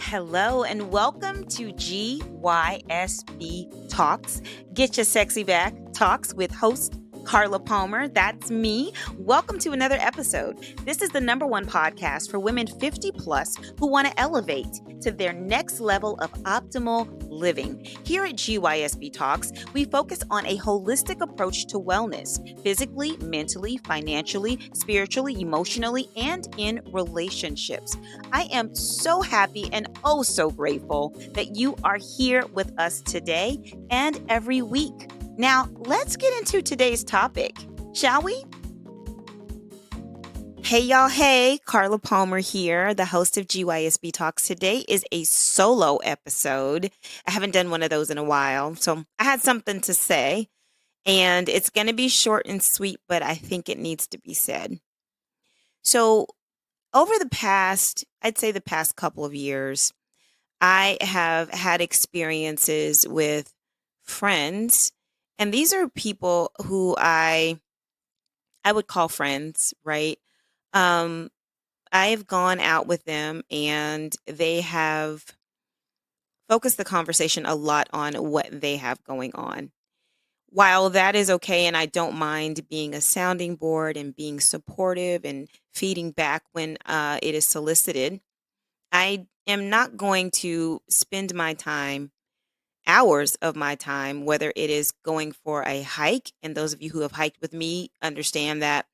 Hello and welcome to GYSB Talks. Get your sexy back talks with host Carla Palmer. That's me. Welcome to another episode. This is the #1 podcast for women 50 plus who want to elevate to their next level of optimal living. Here at GYSB Talks, we focus on a holistic approach to wellness, physically, mentally, financially, spiritually, emotionally, and in relationships. I am so happy and oh so grateful that you are here with us today and every week. Now, let's get into today's topic, shall we? Hey, y'all. Hey, Carla Palmer here, the host of GYSB Talks. Today is a solo episode. I haven't done one of those in a while, so I had something to say, and it's going to be short and sweet, but I think it needs to be said. So, over the past couple of years, I have had experiences with friends, and these are people who I would call friends, right? I have gone out with them and they have focused the conversation a lot on what they have going on. While that is okay, and I don't mind being a sounding board and being supportive and feeding back when it is solicited, I am not going to spend my time, hours of my time, whether it is going for a hike. And those of you who have hiked with me understand that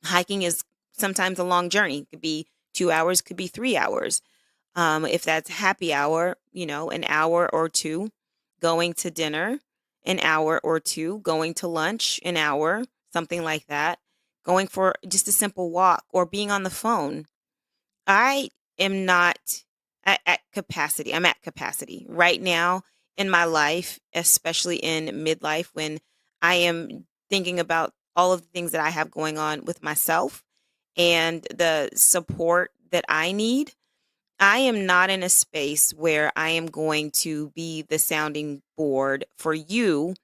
hiking is sometimes a long journey. It could be 2 hours, could be 3 hours. If that's happy hour, an hour or two. Going to dinner, an hour or two. Going to lunch, an hour, something like that. Going for just a simple walk or being on the phone. I am not at capacity. I'm at capacity right now in my life, especially in midlife when I am thinking about all of the things that I have going on with myself and the support that I need. I am not in a space where I am going to be the sounding board for you,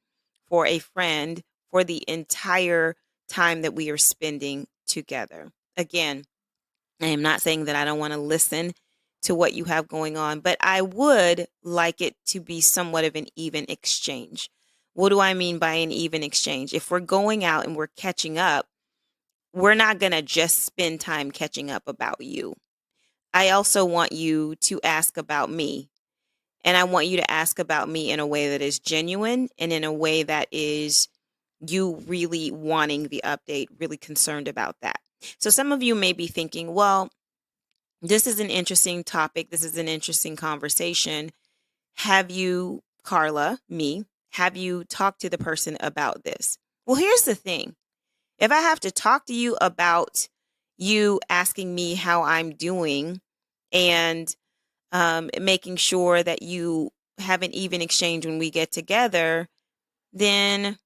for a friend, for the entire time that we are spending together. Again, I am not saying that I don't want to listen to what you have going on, but I would like it to be somewhat of an even exchange. What do I mean by an even exchange? If we're going out and we're catching up, we're not going to just spend time catching up about you. I also want you to ask about me. And I want you to ask about me in a way that is genuine and in a way that is you really wanting the update, really concerned about that. So some of you may be thinking, well, this is an interesting topic. This is an interesting conversation. Have you, Carla, have you talked to the person about this? Well, here's the thing. If I have to talk to you about you asking me how I'm doing and making sure that you have an even exchange when we get together, then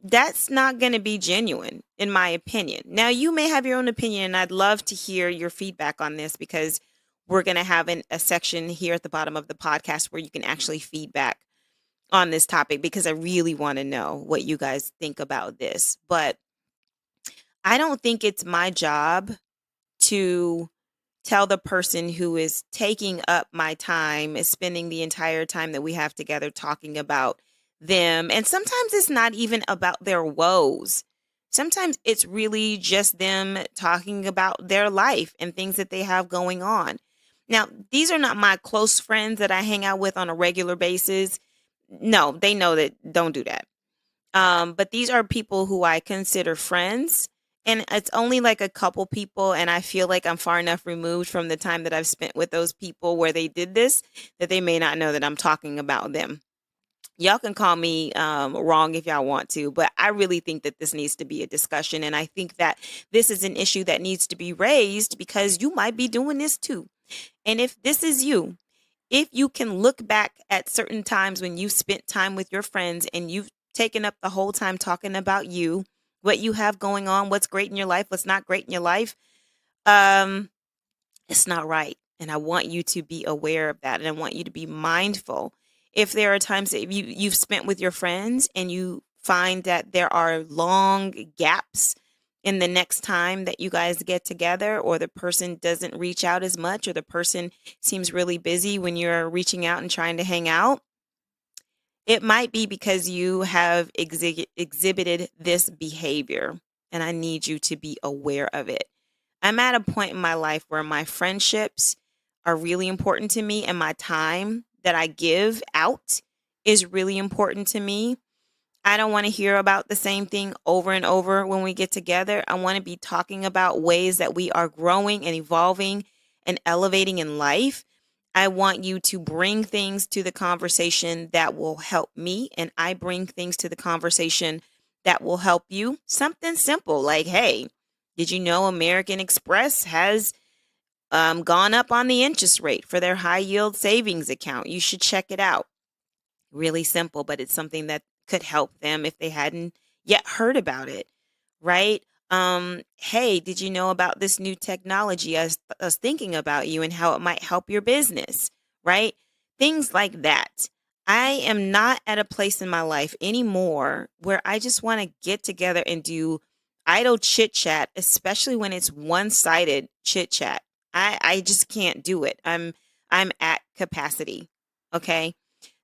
that's not going to be genuine, in my opinion. Now, you may have your own opinion, and I'd love to hear your feedback on this because we're going to have a section here at the bottom of the podcast where you can actually feedback on this topic because I really want to know what you guys think about this. But I don't think it's my job to tell the person who is taking up my time, is spending the entire time that we have together talking about them. And sometimes it's not even about their woes. Sometimes it's really just them talking about their life and things that they have going on. Now, these are not my close friends that I hang out with on a regular basis. No, they know that don't do that. But these are people who I consider friends. And it's only like a couple people, and I feel like I'm far enough removed from the time that I've spent with those people where they did this that they may not know that I'm talking about them. Y'all can call me wrong if y'all want to, but I really think that this needs to be a discussion. And I think that this is an issue that needs to be raised because you might be doing this too. And if this is you, if you can look back at certain times when you spent time with your friends and you've taken up the whole time talking about you, what you have going on, what's great in your life, what's not great in your life, it's not right. And I want you to be aware of that. And I want you to be mindful. If there are times that you've spent with your friends and you find that there are long gaps And the next time that you guys get together, or the person doesn't reach out as much, or the person seems really busy when you're reaching out and trying to hang out, it might be because you have exhibited this behavior, and I need you to be aware of it. I'm at a point in my life where my friendships are really important to me, and my time that I give out is really important to me. I don't want to hear about the same thing over and over when we get together. I want to be talking about ways that we are growing and evolving and elevating in life. I want you to bring things to the conversation that will help me, and I bring things to the conversation that will help you. Something simple like, hey, did you know American Express has gone up on the interest rate for their high yield savings account? You should check it out. Really simple, but it's something that could help them if they hadn't yet heard about it, right? Hey, did you know about this new technology? I was thinking about you and how it might help your business, right? Things like that. I am not at a place in my life anymore where I just want to get together and do idle chit chat, especially when it's one-sided chit chat. I just can't do it. I'm at capacity. Okay.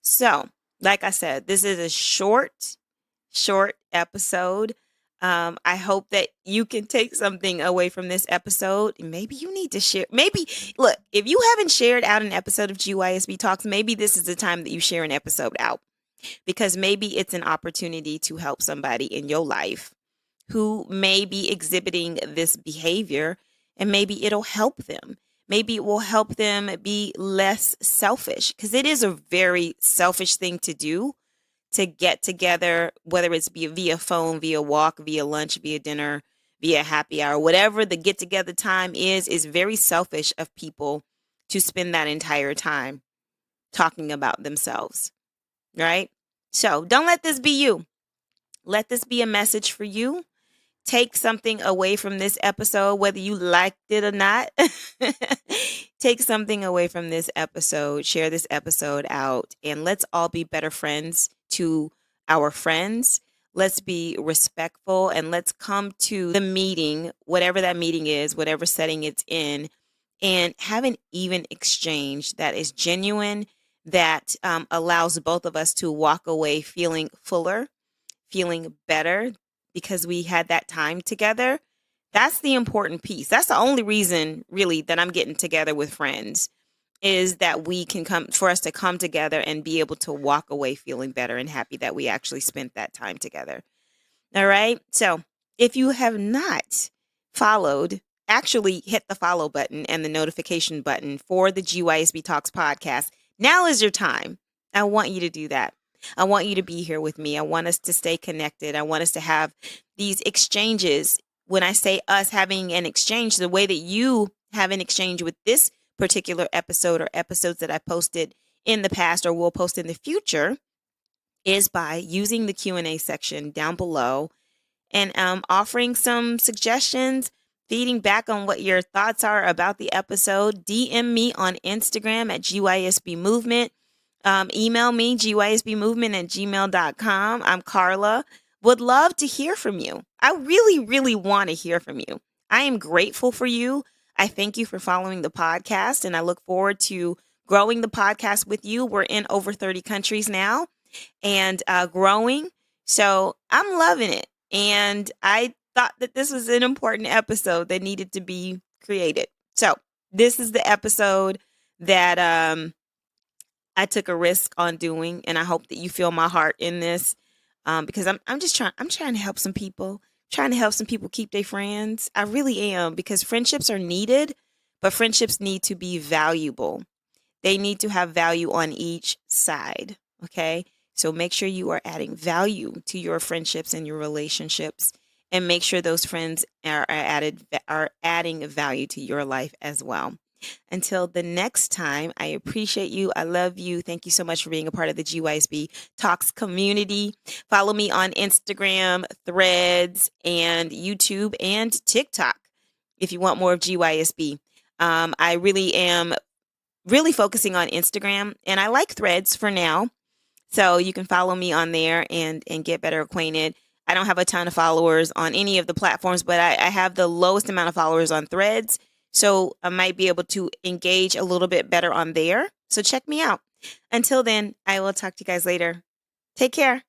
So, like I said, this is a short episode. I hope that you can take something away from this episode. Maybe you need to share. Maybe, look, if you haven't shared out an episode of GYSB Talks, maybe this is the time that you share an episode out, because maybe it's an opportunity to help somebody in your life who may be exhibiting this behavior, and maybe it'll help them. Maybe it will help them be less selfish, because it is a very selfish thing to do, to get together, whether it's via phone, via walk, via lunch, via dinner, via happy hour, whatever the get together time is very selfish of people to spend that entire time talking about themselves, right? So don't let this be you. Let this be a message for you. Take something away from this episode, whether you liked it or not. Take something away from this episode, share this episode out, and let's all be better friends to our friends. Let's be respectful, and let's come to the meeting, whatever that meeting is, whatever setting it's in, and have an even exchange that is genuine, that allows both of us to walk away feeling fuller, feeling better, because we had that time together. That's the important piece. That's the only reason really that I'm getting together with friends, is that we can come, for us to come together and be able to walk away feeling better and happy that we actually spent that time together. All right. So if you have not followed, actually hit the follow button and the notification button for the GYSB Talks podcast. Now is your time. I want you to do that. I want you to be here with me. I want us to stay connected. I want us to have these exchanges. When I say us having an exchange, the way that you have an exchange with this particular episode, or episodes that I posted in the past or will post in the future, is by using the Q&A section down below and offering some suggestions, feeding back on what your thoughts are about the episode. DM me on Instagram at GYSB Movement. Email me, gysbmovement@gmail.com. I'm Carla. Would love to hear from you. I really, really want to hear from you. I am grateful for you. I thank you for following the podcast, and I look forward to growing the podcast with you. We're in over 30 countries now, and growing. So I'm loving it. And I thought that this was an important episode that needed to be created. So this is the episode that I took a risk on doing, and I hope that you feel my heart in this, because I'm trying to help some people, trying to help some people keep their friends. I really am, because friendships are needed, but friendships need to be valuable. They need to have value on each side. Okay. So make sure you are adding value to your friendships and your relationships, and make sure those friends are adding value to your life as well. Until the next time, I appreciate you. I love you. Thank you so much for being a part of the GYSB Talks community. Follow me on Instagram, Threads, and YouTube and TikTok if you want more of GYSB. I really am really focusing on Instagram, and I like Threads for now. So you can follow me on there and get better acquainted. I don't have a ton of followers on any of the platforms, but I have the lowest amount of followers on Threads. So I might be able to engage a little bit better on there. So check me out. Until then, I will talk to you guys later. Take care.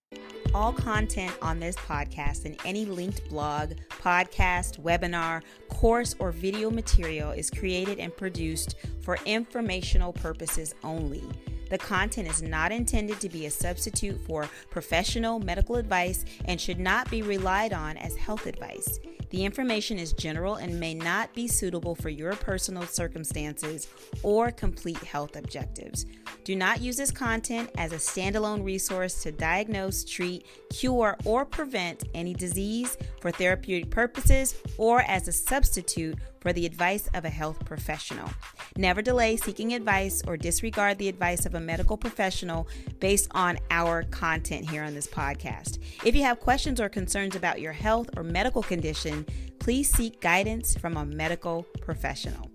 All content on this podcast and any linked blog, podcast, webinar, course, or video material is created and produced for informational purposes only. The content is not intended to be a substitute for professional medical advice and should not be relied on as health advice. The information is general and may not be suitable for your personal circumstances or complete health objectives. Do not use this content as a standalone resource to diagnose, treat, cure, or prevent any disease for therapeutic purposes or as a substitute for the advice of a health professional. Never delay seeking advice or disregard the advice of a medical professional based on our content here on this podcast. If you have questions or concerns about your health or medical condition, please seek guidance from a medical professional.